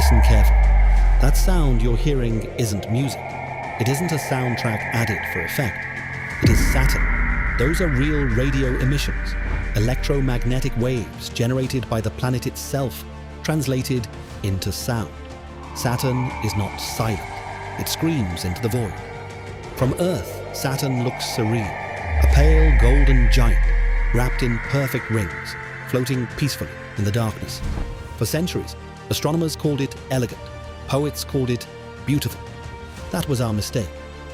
Listen carefully. That sound you're hearing isn't music. It isn't a soundtrack added for effect. It is Saturn. Those are real radio emissions, electromagnetic waves generated by the planet itself, translated into sound. Saturn is not silent. It screams into the void. From Earth, Saturn looks serene, a pale golden giant, wrapped in perfect rings, floating peacefully in the darkness. For centuries, astronomers called it elegant, poets called it beautiful. That was our mistake,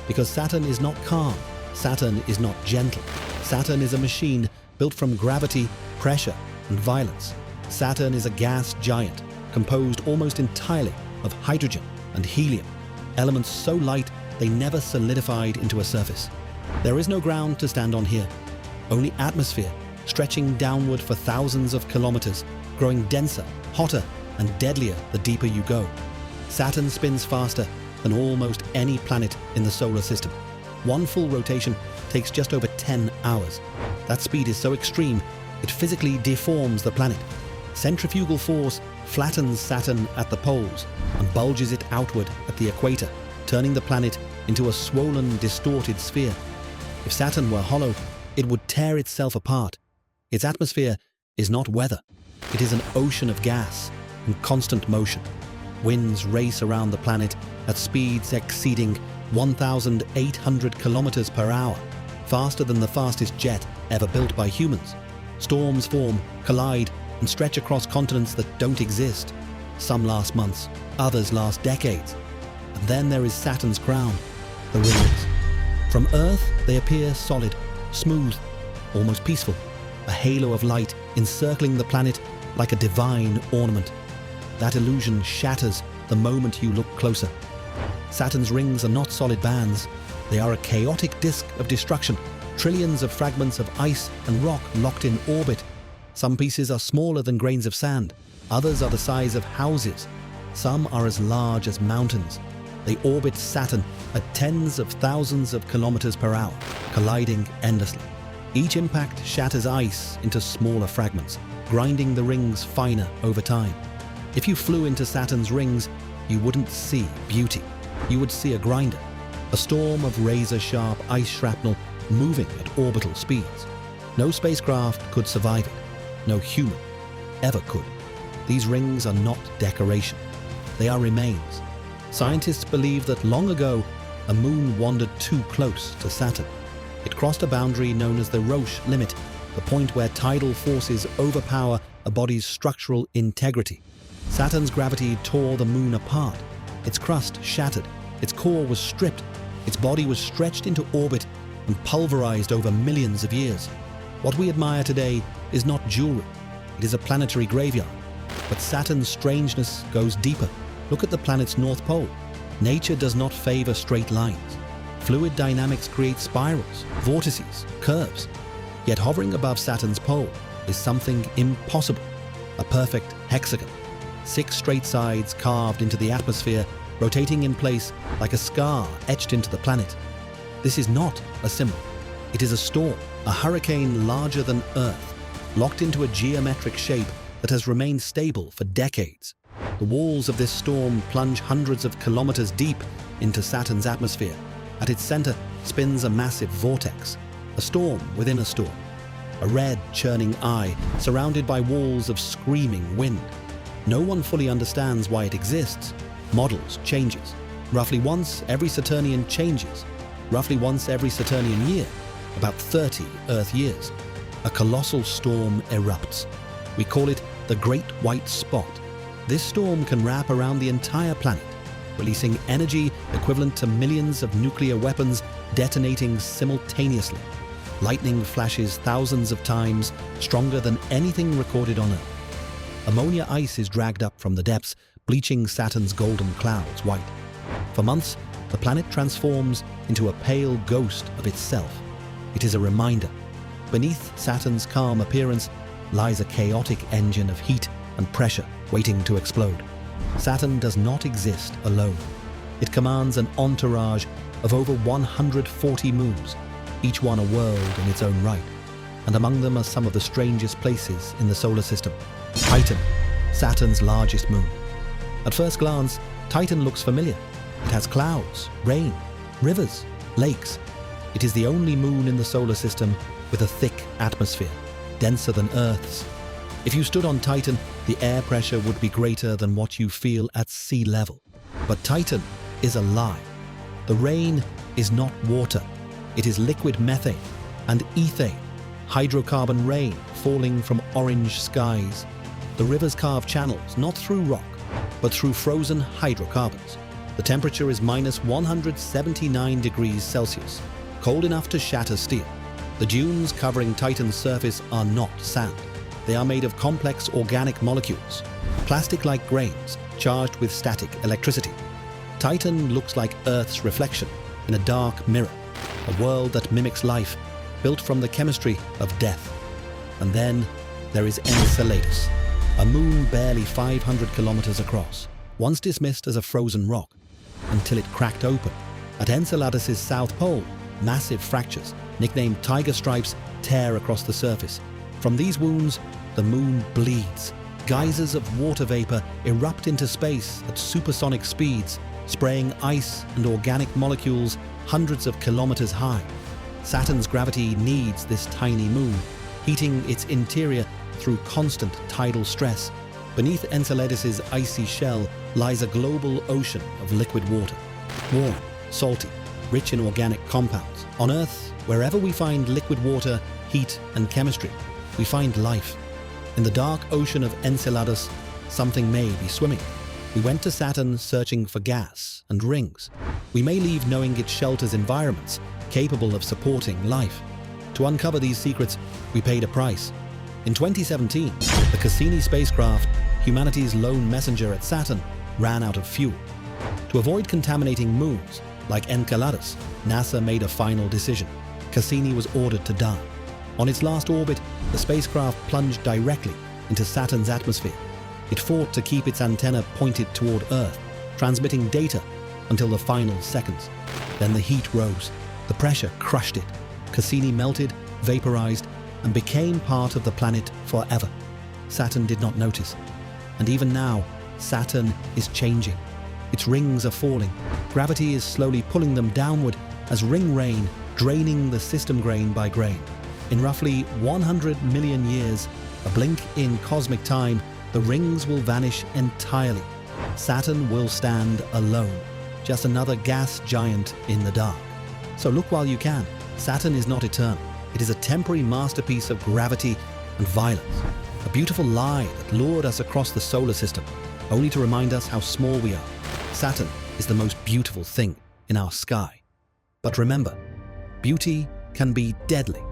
because Saturn is not calm, Saturn is not gentle. Saturn is a machine built from gravity, pressure, and violence. Saturn is a gas giant, composed almost entirely of hydrogen and helium, elements so light they never solidified into a surface. There is no ground to stand on here, only atmosphere stretching downward for thousands of kilometers, growing denser, hotter, and deadlier the deeper you go. Saturn spins faster than almost any planet in the solar system. One full rotation takes just over 10 hours. That speed is so extreme, it physically deforms the planet. Centrifugal force flattens Saturn at the poles and bulges it outward at the equator, turning the planet into a swollen, distorted sphere. If Saturn were hollow, it would tear itself apart. Its atmosphere is not weather. It is an ocean of gas in constant motion. Winds race around the planet at speeds exceeding 1,800 kilometers per hour, faster than the fastest jet ever built by humans. Storms form, collide, and stretch across continents that don't exist. Some last months, others last decades. And then there is Saturn's crown, the rings. From Earth, they appear solid, smooth, almost peaceful, a halo of light encircling the planet like a divine ornament. That illusion shatters the moment you look closer. Saturn's rings are not solid bands. They are a chaotic disk of destruction, trillions of fragments of ice and rock locked in orbit. Some pieces are smaller than grains of sand. Others are the size of houses. Some are as large as mountains. They orbit Saturn at tens of thousands of kilometers per hour, colliding endlessly. Each impact shatters ice into smaller fragments, grinding the rings finer over time. If you flew into Saturn's rings, you wouldn't see beauty. You would see a grinder, a storm of razor-sharp ice shrapnel moving at orbital speeds. No spacecraft could survive it. No human ever could. These rings are not decoration. They are remains. Scientists believe that long ago, a moon wandered too close to Saturn. It crossed a boundary known as the Roche limit, the point where tidal forces overpower a body's structural integrity. Saturn's gravity tore the moon apart. Its crust shattered. Its core was stripped. Its body was stretched into orbit and pulverized over millions of years. What we admire today is not jewelry. It is a planetary graveyard. But Saturn's strangeness goes deeper. Look at the planet's North Pole. Nature does not favor straight lines. Fluid dynamics create spirals, vortices, curves. Yet hovering above Saturn's pole is something impossible, a perfect hexagon. 6 straight sides carved into the atmosphere, rotating in place like a scar etched into the planet. This is not a symbol. It is a storm, a hurricane larger than Earth, locked into a geometric shape that has remained stable for decades. The walls of this storm plunge hundreds of kilometers deep into Saturn's atmosphere. At its center spins a massive vortex, a storm within a storm, a red, churning eye surrounded by walls of screaming wind. No one fully understands why it exists. Models changes. Roughly once every Saturnian changes. Roughly once every Saturnian year, about 30 Earth years. A colossal storm erupts. We call it the Great White Spot. This storm can wrap around the entire planet, releasing energy equivalent to millions of nuclear weapons detonating simultaneously. Lightning flashes thousands of times, stronger than anything recorded on Earth. Ammonia ice is dragged up from the depths, bleaching Saturn's golden clouds white. For months, the planet transforms into a pale ghost of itself. It is a reminder. Beneath Saturn's calm appearance lies a chaotic engine of heat and pressure waiting to explode. Saturn does not exist alone. It commands an entourage of over 140 moons, each one a world in its own right. And among them are some of the strangest places in the solar system. Titan, Saturn's largest moon. At first glance, Titan looks familiar. It has clouds, rain, rivers, lakes. It is the only moon in the solar system with a thick atmosphere, denser than Earth's. If you stood on Titan, the air pressure would be greater than what you feel at sea level. But Titan is a lie. The rain is not water. It is liquid methane and ethane, hydrocarbon rain falling from orange skies. The rivers carve channels not through rock, but through frozen hydrocarbons. The temperature is minus 179 degrees Celsius, cold enough to shatter steel. The dunes covering Titan's surface are not sand. They are made of complex organic molecules, plastic-like grains charged with static electricity. Titan looks like Earth's reflection in a dark mirror, a world that mimics life, built from the chemistry of death. And then there is Enceladus, a moon barely 500 kilometers across, once dismissed as a frozen rock, until it cracked open. At Enceladus's south pole, massive fractures, nicknamed tiger stripes, tear across the surface. From these wounds, the moon bleeds. Geysers of water vapor erupt into space at supersonic speeds, spraying ice and organic molecules hundreds of kilometers high. Saturn's gravity needs this tiny moon, heating its interior through constant tidal stress. Beneath Enceladus's icy shell lies a global ocean of liquid water, warm, salty, rich in organic compounds. On Earth, wherever we find liquid water, heat, and chemistry, we find life. In the dark ocean of Enceladus, something may be swimming. We went to Saturn searching for gas and rings. We may leave knowing it shelters environments capable of supporting life. To uncover these secrets, we paid a price. In 2017, the Cassini spacecraft, humanity's lone messenger at Saturn, ran out of fuel. To avoid contaminating moons like Enceladus, NASA made a final decision. Cassini was ordered to die. On its last orbit, the spacecraft plunged directly into Saturn's atmosphere. It fought to keep its antenna pointed toward Earth, transmitting data until the final seconds. Then the heat rose. The pressure crushed it. Cassini melted, vaporized, and became part of the planet forever. Saturn did not notice. And even now, Saturn is changing. Its rings are falling. Gravity is slowly pulling them downward as ring rain, draining the system grain by grain. In roughly 100 million years, a blink in cosmic time, the rings will vanish entirely. Saturn will stand alone, just another gas giant in the dark. So look while you can. Saturn is not eternal. It is a temporary masterpiece of gravity and violence. A beautiful lie that lured us across the solar system, only to remind us how small we are. Saturn is the most beautiful thing in our sky. But remember, beauty can be deadly.